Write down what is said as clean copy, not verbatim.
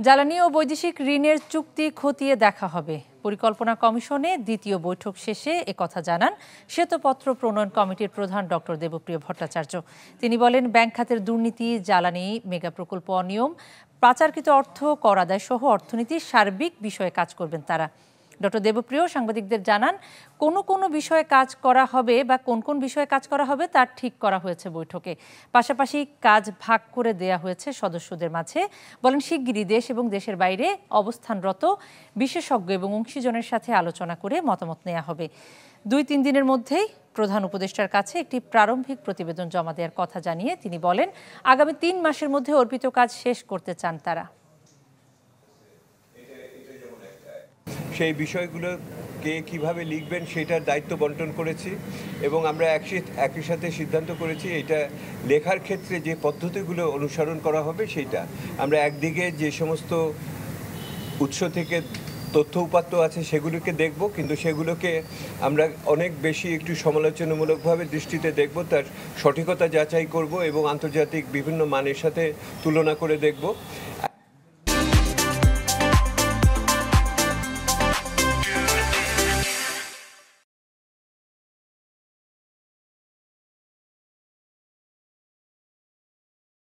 জ্বালানি ও বৈদেশিক ঋণের চুক্তি খতিয়ে দেখা হবে। পরিকল্পনা কমিশনে দ্বিতীয় বৈঠক শেষে একথা জানান শ্বেতপত্র প্রণয়ন কমিটির প্রধান ডক্টর দেবপ্রিয় ভট্টাচার্য। তিনি বলেন, ব্যাংক খাতের দুর্নীতি, জ্বালানি মেগা প্রকল্প অনিয়ম, পাচারকৃত অর্থ, কর আদায় সহ অর্থনীতির সার্বিক বিষয়ে কাজ করবেন তারা। ডক্টর দেবপ্রিয় সাংবাদিকদের জানান, কোন বিষয়ে কাজ করা হবে বা কোন বিষয়ে কাজ করা হবে তা ঠিক করা হয়েছে বৈঠকে। পাশাপাশি কাজ ভাগ করে দেয়া হয়েছে সদস্যদের মাঝে। বলেন, শিগগিরই দেশ এবং দেশের বাইরে অবস্থানরত বিশেষজ্ঞ এবং অংশীজনের সাথে আলোচনা করে মতামত নেওয়া হবে। 2-3 দিনের মধ্যেই প্রধান উপদেষ্টার কাছে একটি প্রারম্ভিক প্রতিবেদন জমা দেওয়ার কথা জানিয়ে তিনি বলেন, আগামী 3 মাসের মধ্যে অর্পিত কাজ শেষ করতে চান তারা। সেই বিষয়গুলোকে কিভাবে লিখবেন সেটার দায়িত্ব বন্টন করেছি এবং আমরা একই সাথে সিদ্ধান্ত করেছি এটা লেখার ক্ষেত্রে যে পদ্ধতিগুলো অনুসরণ করা হবে সেইটা আমরা একদিকে যে সমস্ত উৎস থেকে তথ্য উপাত্ত আছে সেগুলোকে দেখব, কিন্তু সেগুলোকে আমরা অনেক বেশি একটু সমালোচনামূলকভাবে দৃষ্টিতে দেখব, তার সঠিকতা যাচাই করব এবং আন্তর্জাতিক বিভিন্ন মানের সাথে তুলনা করে দেখব।